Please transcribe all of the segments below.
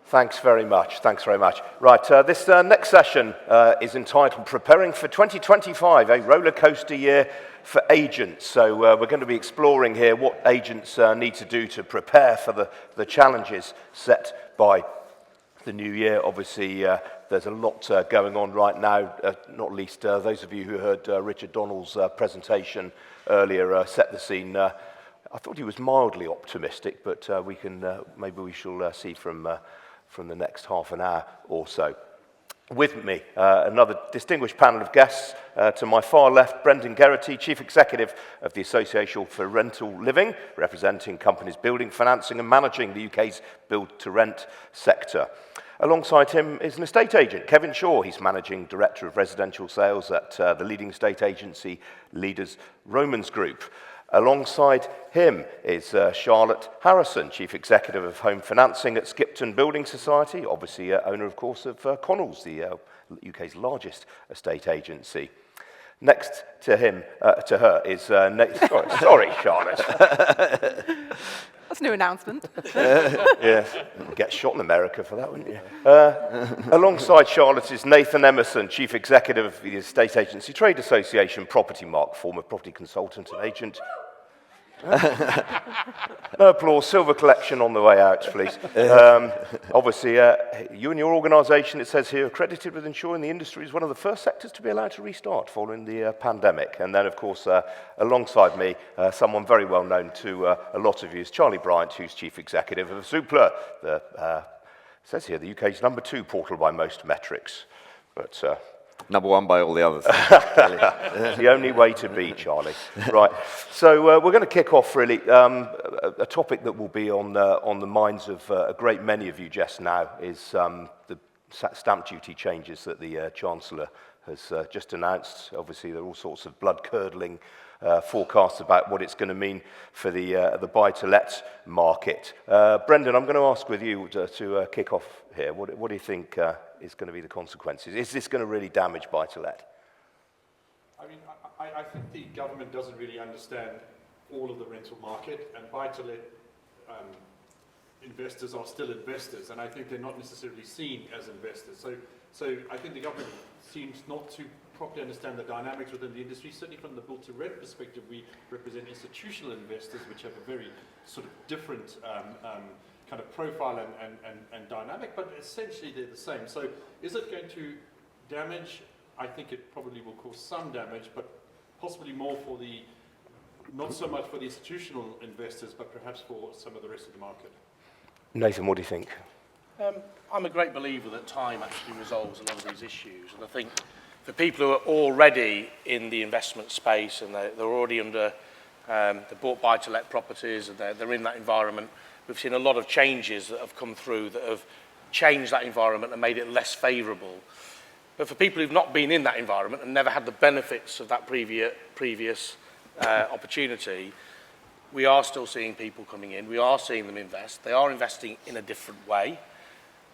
Thanks very much. Thanks very much. Right, this next session is entitled Preparing for 2025, a rollercoaster year for agents. So we're going to be exploring here what agents need to do to prepare for the challenges set by the new year. Obviously, there's a lot going on right now, not least those of you who heard Richard Donnell's presentation earlier set the scene. I thought he was mildly optimistic, but we can maybe we shall see from the next half an hour or so. With me, another distinguished panel of guests. To my far left, Brendan Geraghty, Chief Executive of the Association for Rental Living, representing companies building, financing and managing the UK's build-to-rent sector. Alongside him is an estate agent, Kevin Shaw. He's Managing Director of Residential Sales at the leading estate agency Leaders Romans Group. Alongside him is Charlotte Harrison, Chief Executive of Home Financing at Skipton Building Society, obviously owner, of course, of Connells, the UK's largest estate agency. Next to her is sorry, Charlotte. That's a new announcement. Yes, get shot in America for that, wouldn't you? Alongside Charlotte is Nathan Emerson, Chief Executive of the Estate Agency Trade Association, Propertymark, former property consultant and agent. No applause, silver collection on the way out, please. Obviously, you and your organisation, it says here, are credited with ensuring the industry is one of the first sectors to be allowed to restart following the pandemic. And then, of course, alongside me, someone very well known to a lot of you is Charlie Bryant, who's Chief Executive of Zoopla, it says here, the UK's #2 portal by most metrics. But #1 by all the others. It's the only way to be, Charlie. Right, so we're going to kick off really a topic that will be on the minds of a great many of you just now is the stamp duty changes that the Chancellor has just announced. Obviously, there are all sorts of blood-curdling forecasts about what it's going to mean for the buy-to-let market. Brendan, I'm going to ask with you to kick off here. What do you think is going to be the consequences? Is this going to really damage buy-to-let? I mean, I think the government doesn't really understand all of the rental market, and buy-to-let investors are still investors, and I think they're not necessarily seen as investors. So I think the government seems not to properly understand the dynamics within the industry. Certainly from the build-to-rent perspective, we represent institutional investors, which have a very sort of different kind of profile and dynamic, but essentially they're the same. So is it going to damage? I think it probably will cause some damage, but possibly more for not so much for the institutional investors, but perhaps for some of the rest of the market. Nathan, what do you think? I'm a great believer that time actually resolves a lot of these issues, and I think for people who are already in the investment space and they're already under, they bought buy-to-let properties and they're in that environment, we've seen a lot of changes that have come through that have changed that environment and made it less favourable. But for people who've not been in that environment and never had the benefits of that previous opportunity, we are still seeing people coming in, we are seeing them invest. They are investing in a different way,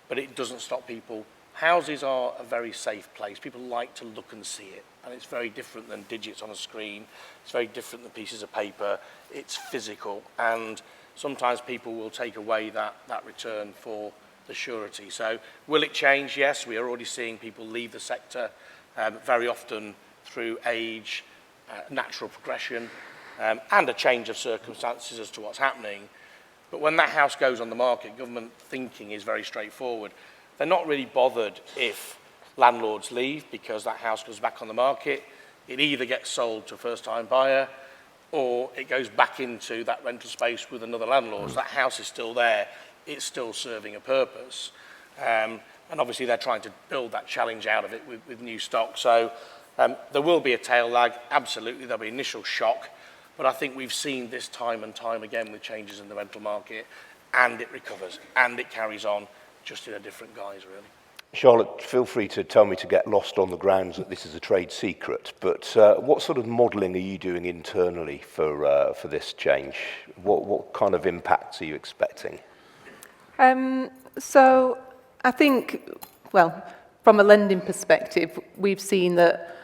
but it doesn't stop people. Houses are a very safe place. People like to look and see it, and it's very different than digits on a screen. It's very different than pieces of paper. It's physical, and sometimes people will take away that return for the surety. So will it change? Yes, we are already seeing people leave the sector very often through age, natural progression, and a change of circumstances as to what's happening. But when that house goes on the market, government thinking is very straightforward. They're not really bothered if landlords leave because that house goes back on the market. It either gets sold to a first-time buyer or it goes back into that rental space with another landlord. So that house is still there. It's still serving a purpose. And obviously they're trying to build that challenge out of it with new stock. So there will be a tail lag. Absolutely, there'll be initial shock. But I think we've seen this time and time again with changes in the rental market, and it recovers, and it carries on, just in a different guise, really. Charlotte, feel free to tell me to get lost on the grounds that this is a trade secret, but what sort of modelling are you doing internally for this change? What kind of impacts are you expecting? So I think, well, from a lending perspective, we've seen that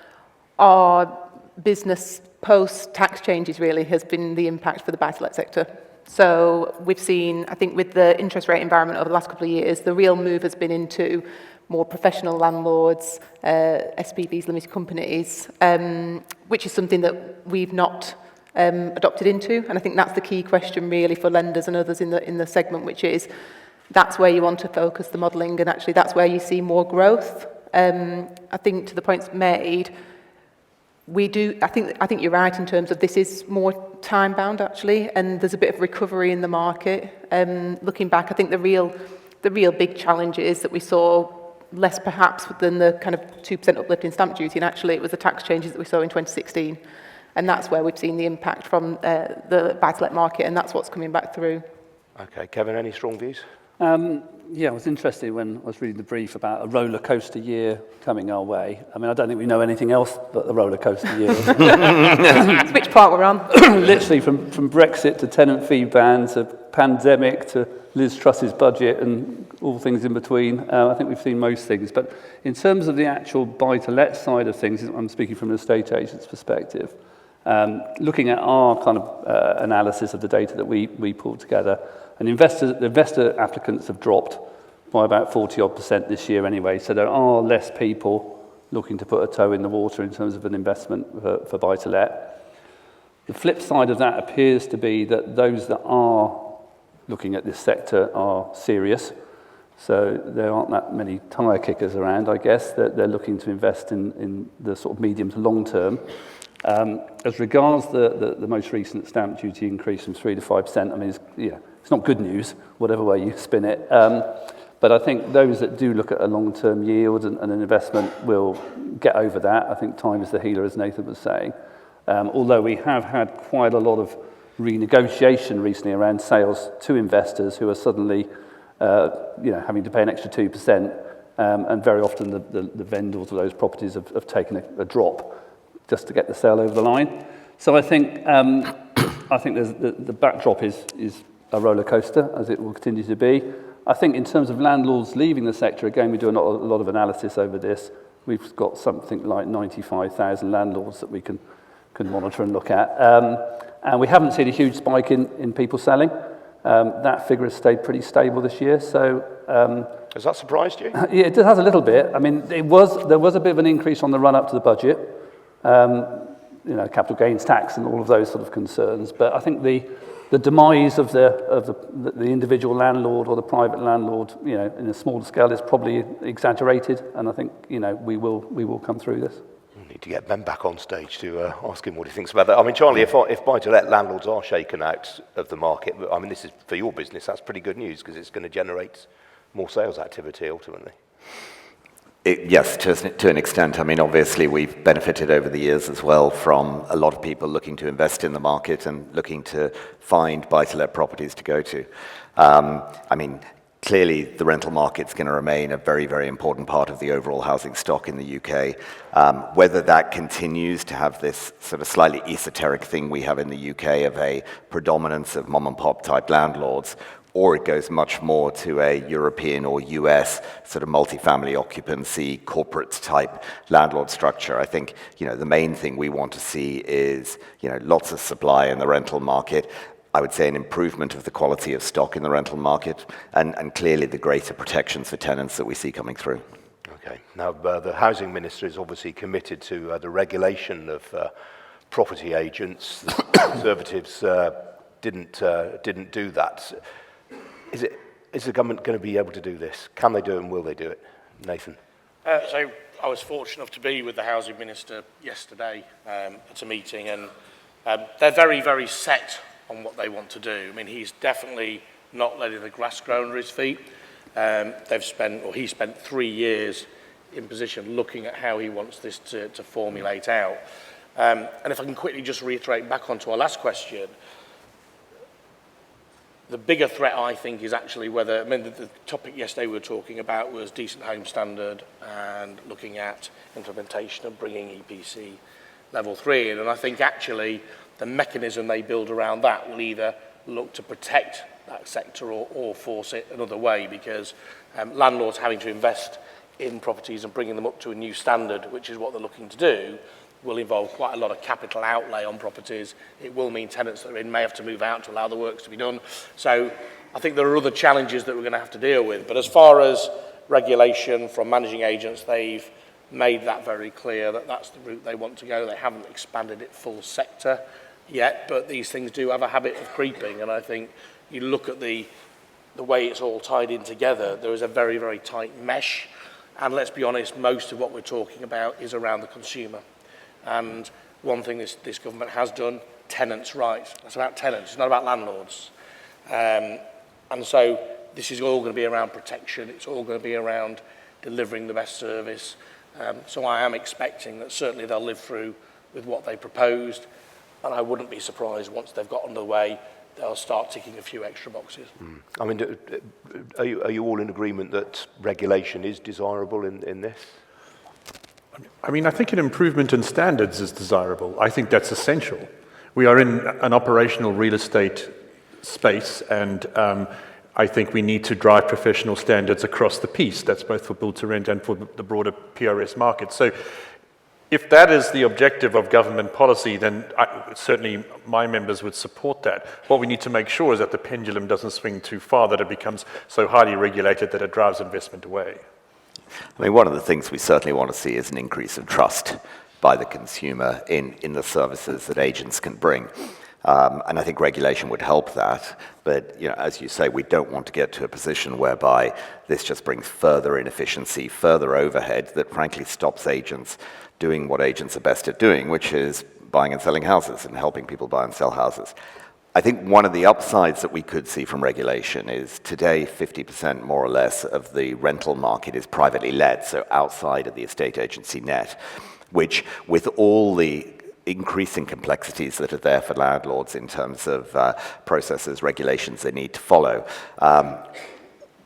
our business post-tax changes really has been the impact for the buy-to-let sector. So we've seen, I think with the interest rate environment over the last couple of years, the real move has been into more professional landlords, SPVs, limited companies, which is something that we've not adopted into. And I think that's the key question really for lenders and others in the segment, which is that's where you want to focus the modelling, and actually that's where you see more growth. I think to the points made, we do. I think you're right in terms of this is more time bound actually, and there's a bit of recovery in the market. Looking back, I think the real big challenge is that we saw less perhaps than the kind of 2% uplift in stamp duty, and actually it was the tax changes that we saw in 2016, and that's where we've seen the impact from the buy-to-let market, and that's what's coming back through. Okay, Kevin, any strong views? Yeah, it was interesting when I was reading the brief about a roller coaster year coming our way. I mean, I don't think we know anything else but the roller coaster year. Which part we're on? Literally from Brexit to tenant fee ban to pandemic to Liz Truss's budget and all things in between. I think we've seen most things. But in terms of the actual buy-to-let side of things, I'm speaking from an estate agent's perspective, looking at our kind of analysis of the data that we pulled together, and investor applicants have dropped by about 40% this year anyway, so there are less people looking to put a toe in the water in terms of an investment for buy-to-let. The flip side of that appears to be that those that are looking at this sector are serious, so there aren't that many tyre kickers around, I guess, that they're looking to invest in the sort of medium to long term. As regards the most recent stamp duty increase from 3 to 5%, I mean, it's not good news, whatever way you spin it. But I think those that do look at a long-term yield and an investment will get over that. I think time is the healer, as Nathan was saying. Although we have had quite a lot of renegotiation recently around sales to investors who are suddenly having to pay an extra 2%. And very often the vendors of those properties have taken a drop just to get the sale over the line. So I think there's the backdrop is a roller coaster, as it will continue to be. I think in terms of landlords leaving the sector, again, we do a lot of analysis over this. We've got something like 95,000 landlords that we can monitor and look at. And we haven't seen a huge spike in people selling. That figure has stayed pretty stable this year. So has that surprised you? Yeah, it has a little bit. I mean, there was a bit of an increase on the run up to the budget. Capital gains tax and all of those sort of concerns. But I think the demise of the individual landlord or the private landlord, in a smaller scale, is probably exaggerated. And I think we will come through this. We need to get Ben back on stage to ask him what he thinks about that. I mean, Charlie, if buy-to-let landlords are shaken out of the market, I mean, this is for your business. That's pretty good news because it's going to generate more sales activity ultimately. Yes, to an extent. I mean, obviously, we've benefited over the years as well from a lot of people looking to invest in the market and looking to find buy-to-let properties to go to. I mean, clearly, the rental market's going to remain a very, very important part of the overall housing stock in the UK. Whether that continues to have this sort of slightly esoteric thing we have in the UK of a predominance of mom-and-pop type landlords, or it goes much more to a European or US sort of multifamily occupancy, corporate type landlord structure. I think, the main thing we want to see is, lots of supply in the rental market. I would say an improvement of the quality of stock in the rental market and clearly the greater protections for tenants that we see coming through. Okay. Now, the Housing Minister is obviously committed to the regulation of property agents. The Conservatives didn't do that. Is the government going to be able to do this? Can they do it and will they do it? Nathan? So I was fortunate enough to be with the Housing Minister yesterday at a meeting, and they're very, very set on what they want to do. I mean, he's definitely not letting the grass grow under his feet. He spent 3 years in position looking at how he wants this to formulate out. And if I can quickly just reiterate back onto our last question, the bigger threat, I think, is actually whether, the topic yesterday we were talking about was decent home standard and looking at implementation of bringing EPC level 3 in. And I think actually the mechanism they build around that will either look to protect that sector or force it another way, because landlords having to invest in properties and bringing them up to a new standard, which is what they're looking to do, will involve quite a lot of capital outlay on properties. It will mean tenants that are in may have to move out to allow the works to be done. So I think there are other challenges that we're going to have to deal with. But as far as regulation from managing agents, they've made that very clear that that's the route they want to go. They haven't expanded it full sector yet, but these things do have a habit of creeping. And I think you look at the way it's all tied in together, there is a very, very tight mesh. And let's be honest, most of what we're talking about is around the consumer. And one thing this government has done, tenants' rights. It's about tenants, it's not about landlords. And so this is all going to be around protection. It's all going to be around delivering the best service. So I am expecting that certainly they'll live through with what they proposed. And I wouldn't be surprised once they've got underway, they'll start ticking a few extra boxes. I mean, are you all in agreement that regulation is desirable in this? I mean, I think an improvement in standards is desirable. I think that's essential. We are in an operational real estate space, and I think we need to drive professional standards across the piece. That's both for build to rent and for the broader PRS market. So if that is the objective of government policy, then certainly my members would support that. What we need to make sure is that the pendulum doesn't swing too far, that it becomes so highly regulated that it drives investment away. I mean, one of the things we certainly want to see is an increase of trust by the consumer in the services that agents can bring. And I think regulation would help that. But, as you say, we don't want to get to a position whereby this just brings further inefficiency, further overhead that frankly stops agents doing what agents are best at doing, which is buying and selling houses and helping people buy and sell houses. I think one of the upsides that we could see from regulation is today 50% more or less of the rental market is privately led, so outside of the estate agency net, which with all the increasing complexities that are there for landlords in terms of processes, regulations they need to follow,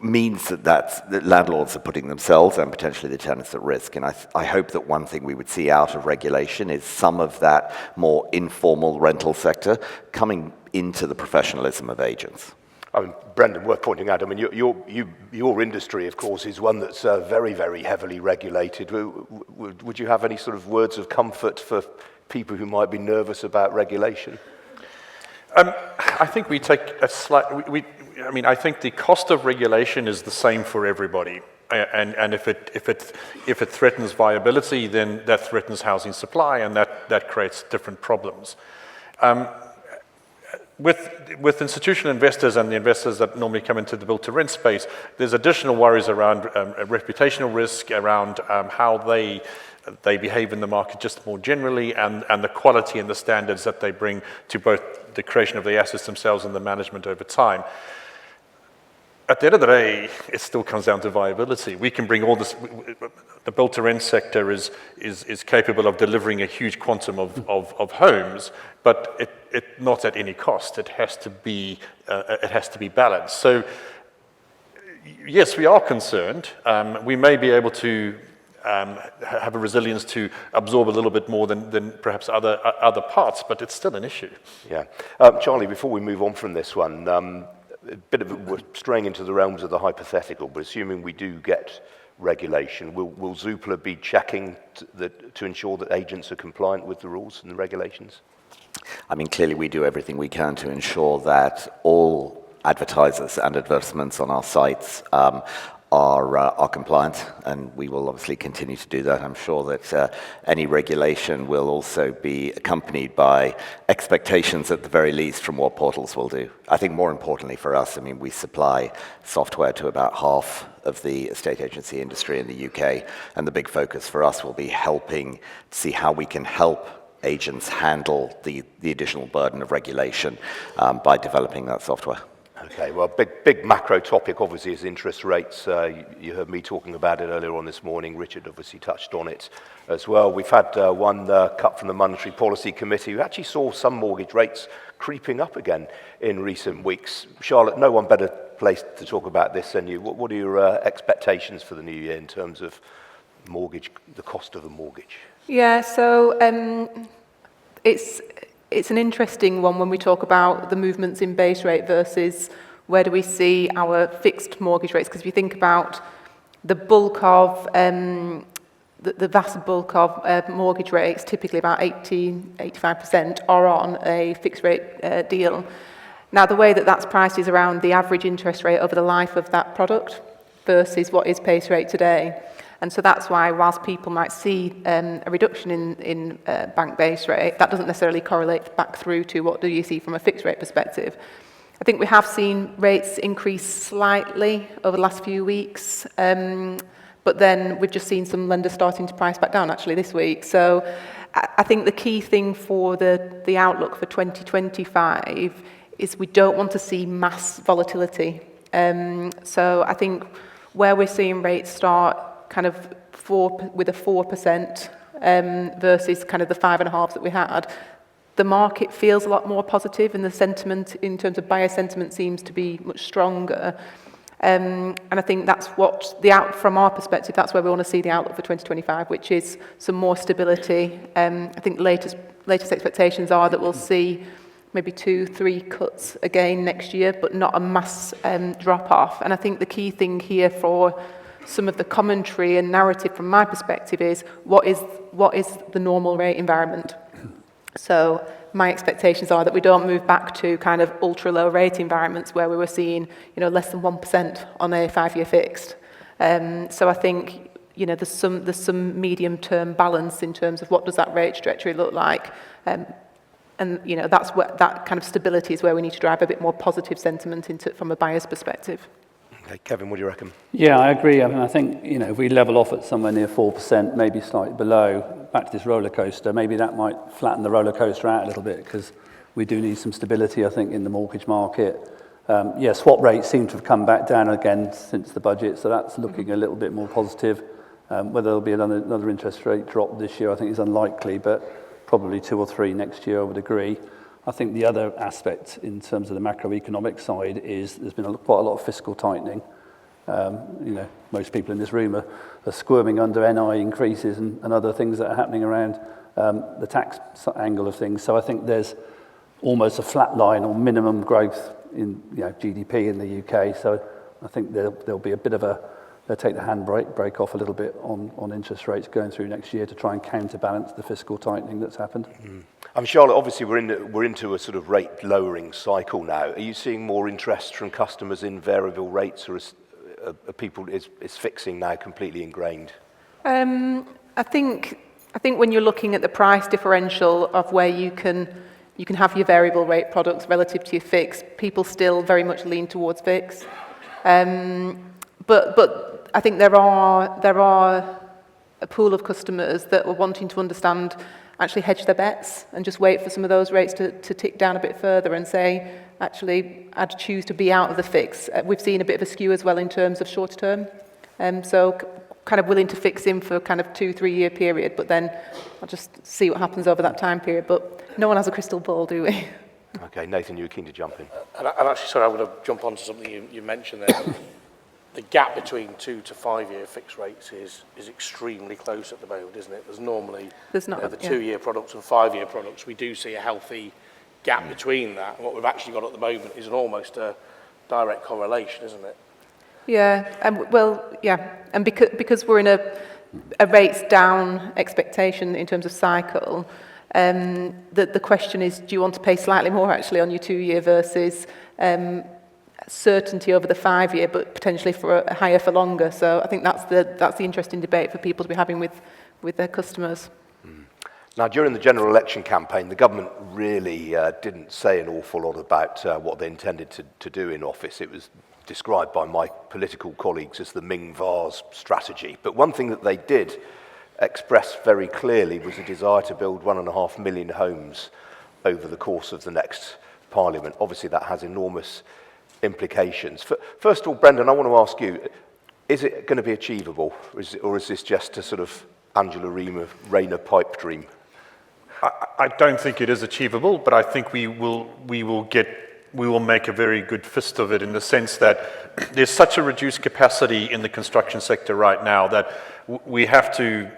means that landlords are putting themselves and potentially the tenants at risk. And I hope that one thing we would see out of regulation is some of that more informal rental sector coming into the professionalism of agents. I mean, Brendan, worth pointing out, I mean, your industry, of course, is one that's very, very heavily regulated. Would you have any sort of words of comfort for people who might be nervous about regulation? I think we take a I think the cost of regulation is the same for everybody. And if it threatens viability, then that threatens housing supply, and that creates different problems. With institutional investors and the investors that normally come into the build-to-rent space, there's additional worries around reputational risk, around how they behave in the market just more generally, and the quality and the standards that they bring to both the creation of the assets themselves and the management over time. At the end of the day, it still comes down to viability. We can bring all this. The build-to-rent sector is capable of delivering a huge quantum of homes, but it not at any cost. It has to be balanced. So yes, we are concerned. We may be able to have a resilience to absorb a little bit more than perhaps other parts, but it's still an issue. Yeah, Charlie. Before we move on from this one. We're straying into the realms of the hypothetical, but assuming we do get regulation, will Zoopla be checking to ensure that agents are compliant with the rules and the regulations? I mean, clearly we do everything we can to ensure that all advertisers and advertisements on our sites are compliant, and we will obviously continue to do that. I'm sure that any regulation will also be accompanied by expectations at the very least from what portals will do. I think more importantly for us, I mean, we supply software to about half of the estate agency industry in the UK, and the big focus for us will be helping see how we can help agents handle the additional burden of regulation by developing that software. Okay, well, big macro topic obviously is interest rates. You heard me talking about it earlier on this morning. Richard obviously touched on it as well. We've had one cut from the Monetary Policy Committee who actually saw some mortgage rates creeping up again in recent weeks. Charlotte, no one better placed to talk about this than you. What are your expectations for the new year in terms of mortgage, the cost of a mortgage? Yeah, so it's an interesting one when we talk about the movements in base rate versus where do we see our fixed mortgage rates. Because if you think about the bulk of the vast bulk of mortgage rates, typically about 85%, are on a fixed rate deal. Now, the way that that's priced is around the average interest rate over the life of that product versus what is base rate today. And so that's why, whilst people might see a reduction in bank base rate, that doesn't necessarily correlate back through to what do you see from a fixed rate perspective. I think we have seen rates increase slightly over the last few weeks, but then we've just seen some lenders starting to price back down actually this week. So I think the key thing for the outlook for 2025 is we don't want to see mass volatility. So I think where we're seeing rates start kind of with a 4% versus kind of the 5.5 that we had, the market feels a lot more positive, and the sentiment in terms of buyer sentiment seems to be much stronger. And I think that's what from our perspective, that's where we want to see the outlook for 2025, which is some more stability. I think latest expectations are that we'll see maybe 2-3 cuts again next year, but not a mass drop off. And I think the key thing here for some of the commentary and narrative from my perspective is what is the normal rate environment. So my expectations are that we don't move back to kind of ultra low rate environments where we were seeing, less than 1% on a 5-year fixed. So I think, there's some medium term balance in terms of what does that rate trajectory look like. And that's what that kind of stability is where we need to drive a bit more positive sentiment from a buyer's perspective. Okay, Kevin, what do you reckon? Yeah, I agree. I mean, I think, if we level off at somewhere near 4%, maybe slightly below, back to this roller coaster, maybe that might flatten the roller coaster out a little bit, because we do need some stability, I think, in the mortgage market. Swap rates seem to have come back down again since the budget, so that's looking a little bit more positive. Whether there'll be another interest rate drop this year, I think is unlikely, but probably 2 or 3 next year, I would agree. I think the other aspect in terms of the macroeconomic side is there's been quite a lot of fiscal tightening. Most people in this room are squirming under NI increases and other things that are happening around the tax angle of things. So I think there's almost a flat line or minimum growth in GDP in the UK. So I think there'll be a bit of they'll take the handbrake off a little bit on interest rates going through next year to try and counterbalance the fiscal tightening that's happened. Charlotte, obviously we're into a sort of rate lowering cycle now. Are you seeing more interest from customers in variable rates, or is fixing now completely ingrained? I think when you're looking at the price differential of where you can have your variable rate products relative to your fixed, people still very much lean towards fixed. But I think there are a pool of customers that are wanting to understand, actually hedge their bets and just wait for some of those rates to tick down a bit further and say, actually, I'd choose to be out of the fix. We've seen a bit of a skew as well in terms of shorter term. So kind of willing to fix in for kind of 2-3 year period, but then I'll just see what happens over that time period. But no one has a crystal ball, do we? Okay, Nathan, you were keen to jump in. And actually, sorry, I'm going to jump onto something you mentioned there. The gap between 2 to 5 year fixed rates is extremely close at the moment, isn't it? There's normally the 2-year products and 5-year products. We do see a healthy gap between that. And what we've actually got at the moment is almost a direct correlation, isn't it? Yeah, and because we're in a rates down expectation in terms of cycle, the question is, do you want to pay slightly more actually on your 2-year versus certainty over the 5-year, but potentially for a higher for longer? So I think that's the interesting debate for people to be having with their customers. Now, during the general election campaign, the government really didn't say an awful lot about what they intended to do in office. It was described by my political colleagues as the Ming Vase strategy. But one thing that they did express very clearly was a desire to build 1.5 million homes over the course of the next Parliament. Obviously, that has enormous implications. First of all, Brendan, I want to ask you, is it going to be achievable, or is this just a sort of Angela Rayner pipe dream? I don't think it is achievable, but I think we will make a very good fist of it, in the sense that there's such a reduced capacity in the construction sector right now that we have to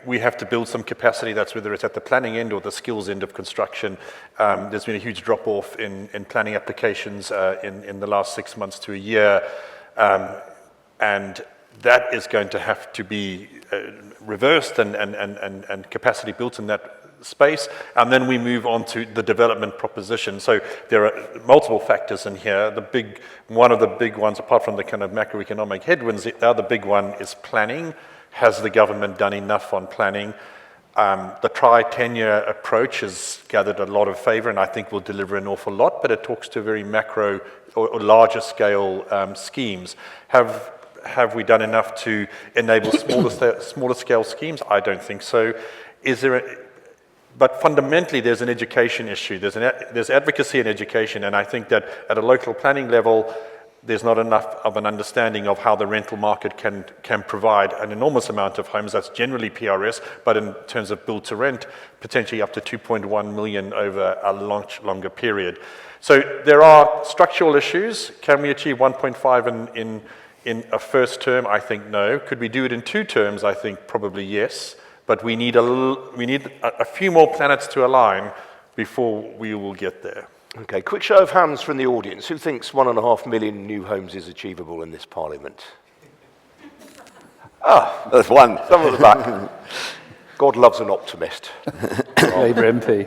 build some capacity. That's whether it's at the planning end or the skills end of construction. There's been a huge drop off in planning applications in the last 6 months to a year, and that is going to have to be reversed and capacity built in that space, and then we move on to the development proposition. So there are multiple factors in here. One of the big ones, apart from the kind of macroeconomic headwinds, the other big one is planning. Has the government done enough on planning? The tri-tenure approach has gathered a lot of favour, and I think will deliver an awful lot, but it talks to very macro or larger scale schemes. Have we done enough to enable smaller scale schemes? I don't think so. But fundamentally, there's an education issue. There's advocacy and education, and I think that at a local planning level, there's not enough of an understanding of how the rental market can provide an enormous amount of homes. That's generally PRS, but in terms of build to rent, potentially up to 2.1 million over a longer period. So there are structural issues. Can we achieve 1.5 in a first term? I think no. Could we do it in 2 terms? I think probably yes. But we need a few more planets to align before we will get there. Okay, quick show of hands from the audience. Who thinks 1.5 million new homes is achievable in this Parliament? There's one. Some at the back. God loves an optimist. Labour MP.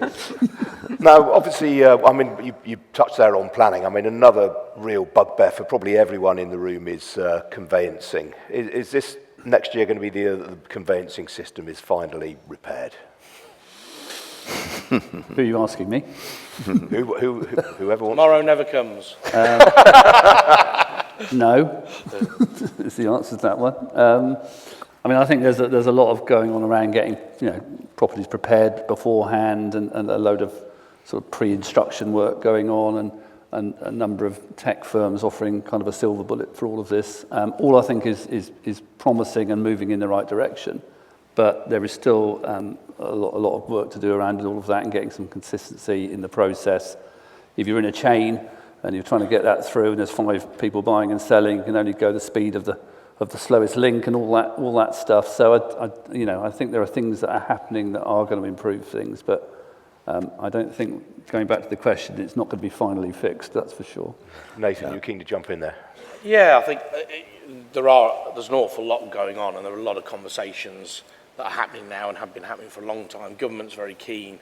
Now, obviously, I mean, you touched there on planning. I mean, another real bugbear for probably everyone in the room is conveyancing. Is this next year going to be the conveyancing system is finally repaired? Who are you asking me? Whoever wants. Tomorrow never comes. No, is the answer to that one. I mean, I think there's a lot of going on around getting properties prepared beforehand, and a load of sort of pre-instruction work going on, and a number of tech firms offering kind of a silver bullet for all of this. All I think is promising and moving in the right direction, but there is still a lot of work to do around all of that and getting some consistency in the process. If you're in a chain and you're trying to get that through, and there's 5 people buying and selling, you can only go the speed of the slowest link and all that stuff. So I think there are things that are happening that are going to improve things, but I don't think, going back to the question, it's not going to be finally fixed, that's for sure. Nathan, you're keen to jump in there? Yeah, I think there's an awful lot going on, and there are a lot of conversations that are happening now and have been happening for a long time. Government's very keen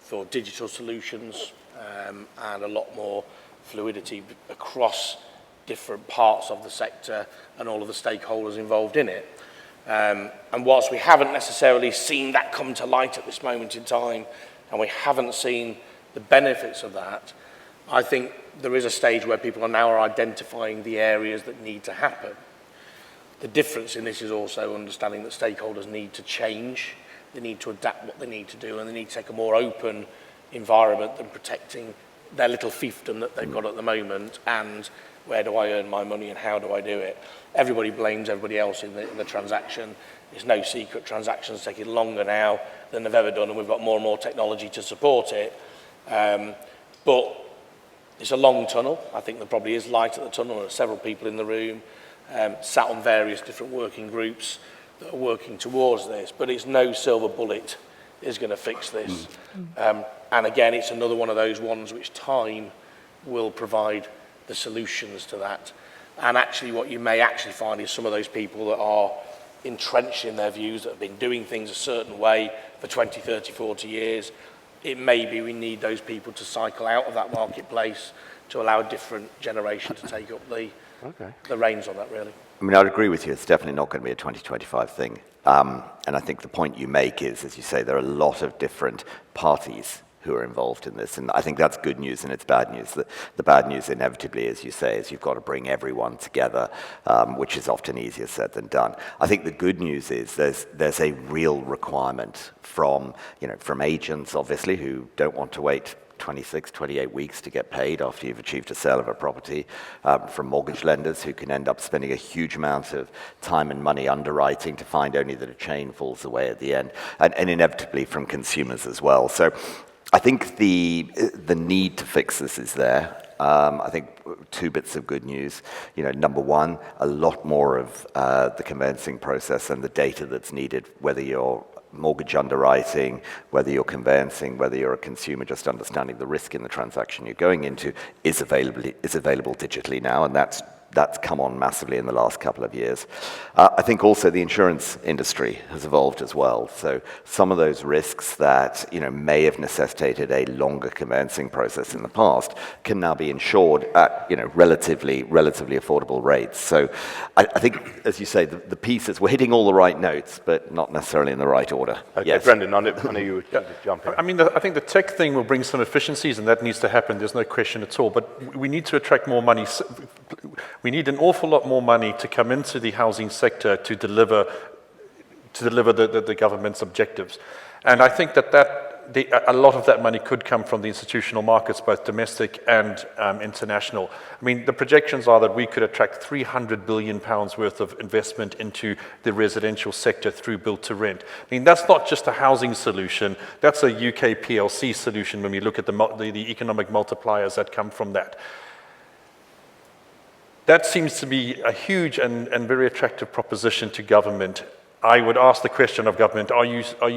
for digital solutions and a lot more fluidity across different parts of the sector and all of the stakeholders involved in it. And whilst we haven't necessarily seen that come to light at this moment in time, and we haven't seen the benefits of that, I think there is a stage where people are now identifying the areas that need to happen. The difference in this is also understanding that stakeholders need to change, they need to adapt what they need to do, and they need to take a more open environment than protecting their little fiefdom that they've got at the moment, and where do I earn my money and how do I do it. Everybody blames everybody else in the transaction. It's no secret transactions taking longer now than they've ever done, and we've got more and more technology to support it. But it's a long tunnel. I think there probably is light at the tunnel. There are several people in the room sat on various different working groups that are working towards this, but it's no silver bullet is going to fix this. And again, it's another one of those ones which time will provide the solutions to that. And actually what you may actually find is some of those people that are entrenched in their views, that have been doing things a certain way for 20, 30, 40 years, it may be we need those people to cycle out of that marketplace to allow a different generation to take up the reins on that, really. I mean, I'd agree with you. It's definitely not going to be a 2025 thing. And I think the point you make is, as you say, there are a lot of different parties who are involved in this. And I think that's good news and it's bad news. The bad news, inevitably, as you say, is you've got to bring everyone together, which is often easier said than done. I think the good news is there's a real requirement from agents, obviously, who don't want to wait 26, 28 weeks to get paid after you've achieved a sale of a property, from mortgage lenders who can end up spending a huge amount of time and money underwriting to find only that a chain falls away at the end, and inevitably from consumers as well. So I think the need to fix this is there. I think 2 bits of good news. Number one, a lot more of the conveyancing process and the data that's needed, whether you're mortgage underwriting, whether you're conveyancing, whether you're a consumer, just understanding the risk in the transaction you're going into is available digitally now, and that's that's come on massively in the last couple of years. I think also the insurance industry has evolved as well. So some of those risks that may have necessitated a longer conveyancing process in the past can now be insured at relatively affordable rates. So I think, as you say, the pieces, we're hitting all the right notes, but not necessarily in the right order. Okay, yes. Brendan, I know you were jumping. I mean, I think the tech thing will bring some efficiencies, and that needs to happen. There's no question at all. But we need to attract more money. We need an awful lot more money to come into the housing sector to deliver the government's objectives. And I think a lot of that money could come from the institutional markets, both domestic and international. I mean, the projections are that we could attract £300 billion worth of investment into the residential sector through build to rent. I mean, that's not just a housing solution, that's a UK PLC solution when we look at the economic multipliers that come from that. That seems to be a huge and very attractive proposition to government. I would ask the question of government,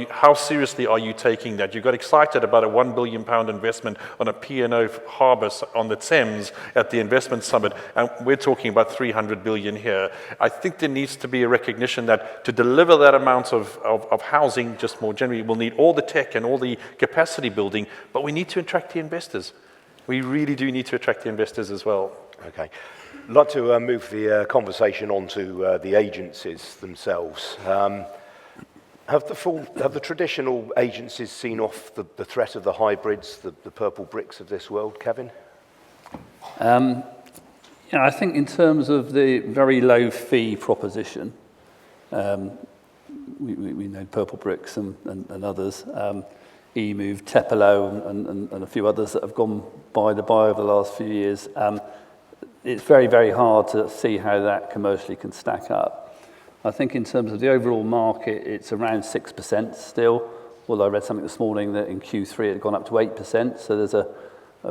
how seriously are you taking that? You got excited about a £1 billion investment on a P&O harbour on the Thames at the investment summit, and we're talking about 300 billion here. I think there needs to be a recognition that to deliver that amount of housing, just more generally, we'll need all the tech and all the capacity building, but we need to attract the investors. We really do need to attract the investors as well. Okay. I'd like to move the conversation on to the agencies themselves. Have the traditional agencies seen off the threat of the hybrids, the purple bricks of this world, Kevin? I think in terms of the very low fee proposition, we know Purple Bricks and others, eMove, Tepelo and a few others that have gone by over the last few years. It's very, very hard to see how that commercially can stack up. I think in terms of the overall market, it's around 6% still, although I read something this morning that in Q3 it had gone up to 8%, so there's a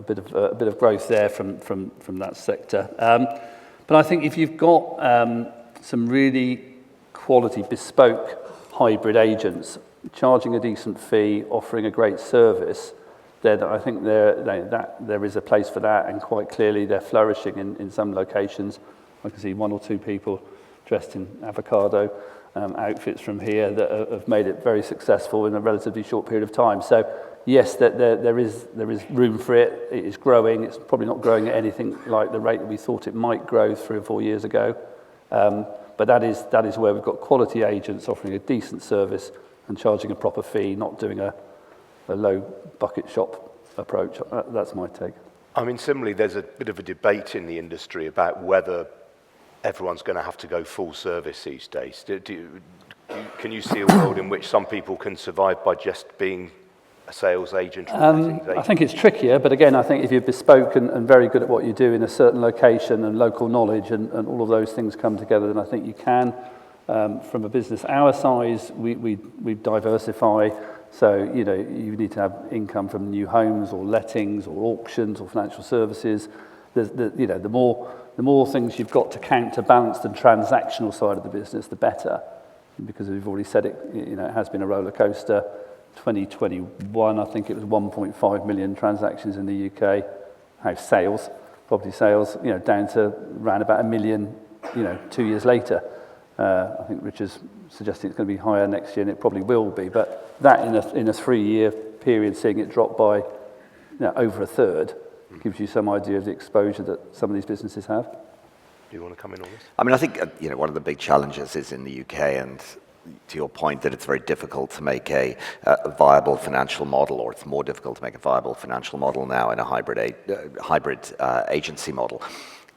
bit of growth there from that sector. But I think if you've got some really quality bespoke hybrid agents charging a decent fee, offering a great service, then I think there is a place for that, and quite clearly they're flourishing in some locations. I can see one or two people dressed in avocado outfits from here that have made it very successful in a relatively short period of time. So yes, there is room for it. It is growing. It's probably not growing at anything like the rate that we thought it might grow 3 or 4 years ago. But that is where we've got quality agents offering a decent service and charging a proper fee, not doing a low bucket shop approach. That's my take. I mean, similarly, there's a bit of a debate in the industry about whether everyone's going to have to go full service these days. Can you see a world in which some people can survive by just being a sales agent? I think it's trickier, but again, I think if you're bespoke and very good at what you do in a certain location and local knowledge and all of those things come together, then I think you can. From a business our size, we diversify. So, you need to have income from new homes or lettings or auctions or financial services. The more things you've got to counterbalance the transactional side of the business, the better. Because we've already said it, it has been a roller coaster. 2021, I think it was 1.5 million transactions in the UK. House sales, property sales, down to around about 1 million, 2 years later. I think Richard's suggesting it's going to be higher next year, and it probably will be. But that in a 3-year period, seeing it drop by over a third, gives you some idea of the exposure that some of these businesses have. Do you want to come in on this? I mean, I think one of the big challenges is in the UK, and to your point that it's very difficult to make a viable financial model, or it's more difficult to make a viable financial model now in a hybrid agency model,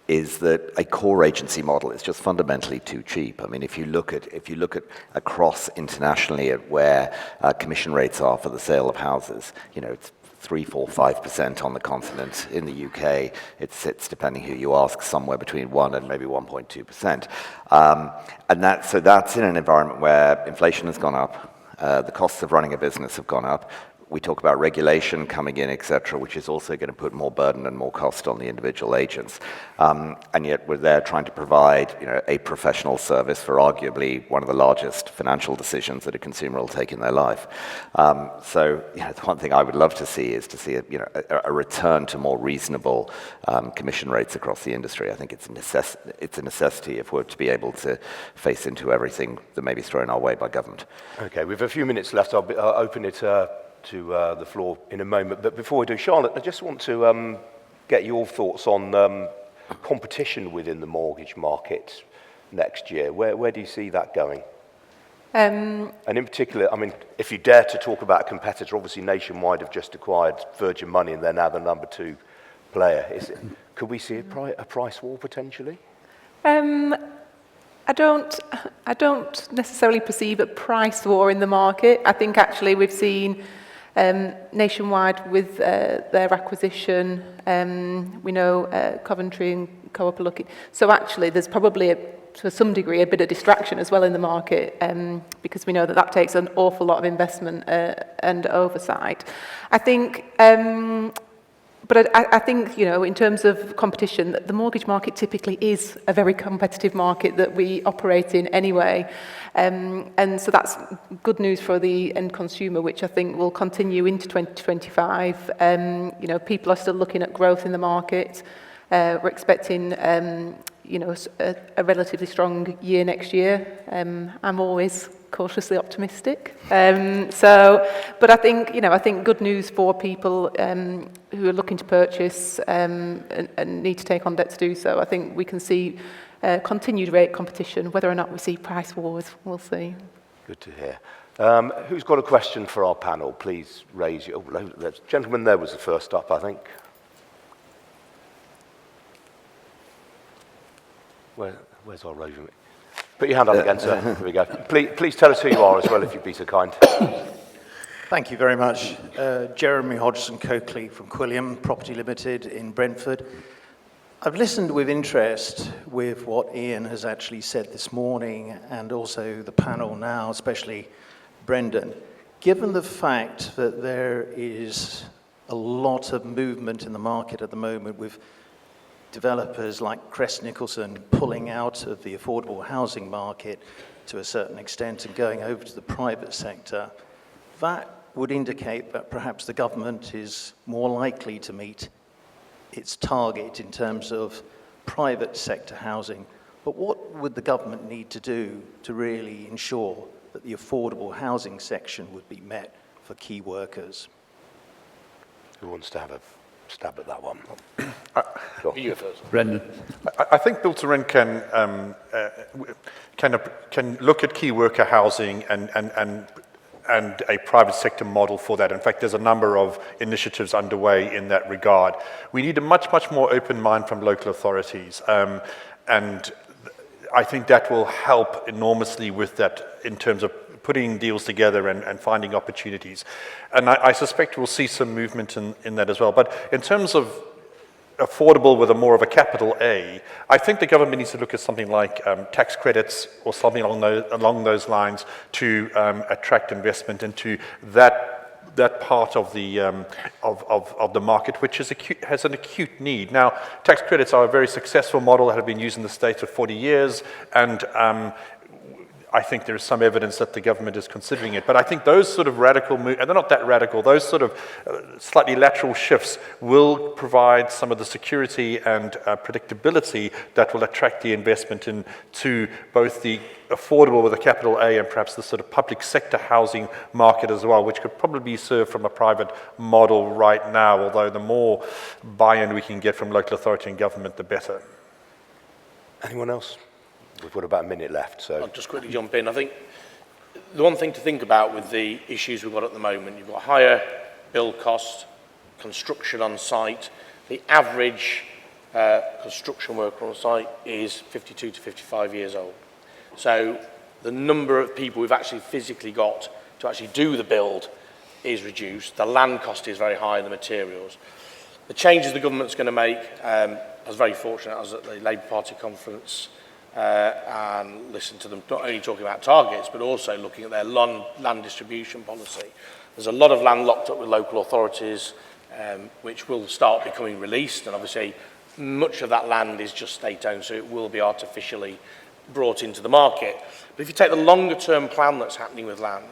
is that a core agency model is just fundamentally too cheap. I mean, if you look at across internationally at where commission rates are for the sale of houses, it's 3, 4, 5% on the continent. In the UK, it sits, depending who you ask, somewhere between 1 and maybe 1.2%. And that's in an environment where inflation has gone up, the costs of running a business have gone up. we talk about regulation coming in, etc., which is also going to put more burden and more cost on the individual agents. And yet we're there trying to provide, a professional service for arguably one of the largest financial decisions that a consumer will take in their life. So, the one thing I would love to see is to see a return to more reasonable commission rates across the industry. I think it's a necessity if we're to be able to face into everything that may be thrown our way by government. Okay, we have a few minutes left. I'll open it to the floor in a moment. But before we do, Charlotte, I just want to get your thoughts on competition within the mortgage market next year. Where do you see that going? And in particular, I mean, if you dare to talk about a competitor, obviously Nationwide have just acquired Virgin Money and they're now the number 2 player. Could we see a price war potentially? I don't necessarily perceive a price war in the market. I think actually we've seen Nationwide with their acquisition. We know Coventry and Co-op are looking. So actually there's probably to some degree a bit of distraction as well in the market because we know that takes an awful lot of investment and oversight. I think But I think, in terms of competition, the mortgage market typically is a very competitive market that we operate in anyway. And so that's good news for the end consumer, which I think will continue into 2025. People are still looking at growth in the market. We're expecting, a relatively strong year next year. I'm always cautiously optimistic. But I think good news for people who are looking to purchase and need to take on debt to do so. I think we can see continued rate competition. Whether or not we see price wars, we'll see. Good to hear. Who's got a question for our panel? Please raise your... Oh, the gentleman there was the first up, I think. Where's our roving? Put your hand up again, sir. Here we go. Please tell us who you are as well, if you'd be so kind. Thank you very much. Jeremy Hodgson-Coakley from Quilliam Property Limited in Brentford. I've listened with interest with what Ian has actually said this morning and also the panel now, especially Brendan. Given the fact that there is a lot of movement in the market at the moment with developers like Crest Nicholson pulling out of the affordable housing market to a certain extent and going over to the private sector, that would indicate that perhaps the government is more likely to meet its target in terms of private sector housing. But what would the government need to do to really ensure that the affordable housing section would be met for key workers? Who wants to have a stab at that one? You first. Brendan. I think Build to Rent can look at key worker housing and a private sector model for that. In fact, there's a number of initiatives underway in that regard. We need a much more open mind from local authorities, and I think that will help enormously with that in terms of putting deals together and finding opportunities. And I suspect we'll see some movement in that as well. But in terms of affordable with more of a capital A, I think the government needs to look at something like tax credits or something along those lines to attract investment into that part of the market, which has an acute need. Now, tax credits are a very successful model that have been used in the States for 40 years, and I think there is some evidence that the government is considering it. But I think those sort of radical moves, and they're not that radical, those sort of slightly lateral shifts will provide some of the security and predictability that will attract the investment into both the affordable with a capital A and perhaps the sort of public sector housing market as well, which could probably be served from a private model right now, although the more buy-in we can get from local authority and government, the better. Anyone else? We've got about a minute left, so... I'll just quickly jump in. I think the one thing to think about with the issues we've got at the moment, you've got higher build cost, construction on site. The average construction worker on site is 52 to 55 years old. So the number of people we've actually physically got to actually do the build is reduced. The land cost is very high in the materials. The changes the government's going to make, I was very fortunate. I was at the Labour Party conference and listened to them not only talking about targets, but also looking at their land distribution policy. There's a lot of land locked up with local authorities, which will start becoming released, and obviously much of that land is just state-owned, so it will be artificially brought into the market. But if you take the longer-term plan that's happening with land,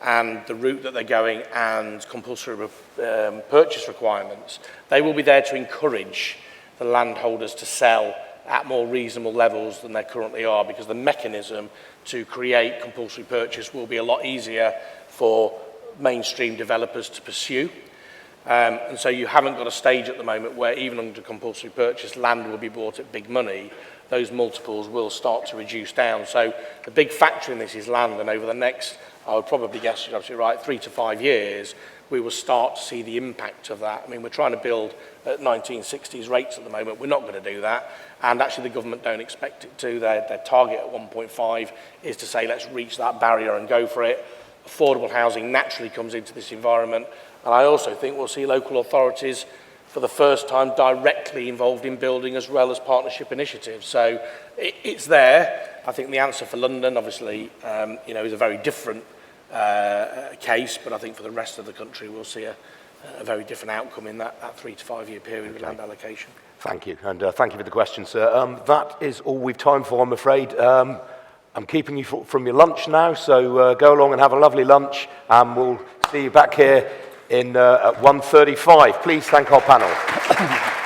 and the route that they're going and compulsory purchase requirements, they will be there to encourage the landholders to sell at more reasonable levels than they currently are, because the mechanism to create compulsory purchase will be a lot easier for mainstream developers to pursue. And so you haven't got a stage at the moment where even under compulsory purchase, land will be bought at big money. Those multiples will start to reduce down. So the big factor in this is land, and over the next, I would probably guess you're absolutely right, 3 to 5 years, we will start to see the impact of that. I mean, we're trying to build at 1960s rates at the moment. We're not going to do that. And actually the government don't expect it to. Their target at 1.5 is to say, let's reach that barrier and go for it. Affordable housing naturally comes into this environment. And I also think we'll see local authorities for the first time directly involved in building as well as partnership initiatives. So it's there. I think the answer for London, obviously, is a very different case, but I think for the rest of the country, we'll see a very different outcome in that 3 to 5 year period with land allocation. Thank you, and thank you for the question, sir. That is all we've time for, I'm afraid. I'm keeping you from your lunch now, so go along and have a lovely lunch, and we'll see you back here at 1:35. Please thank our panel.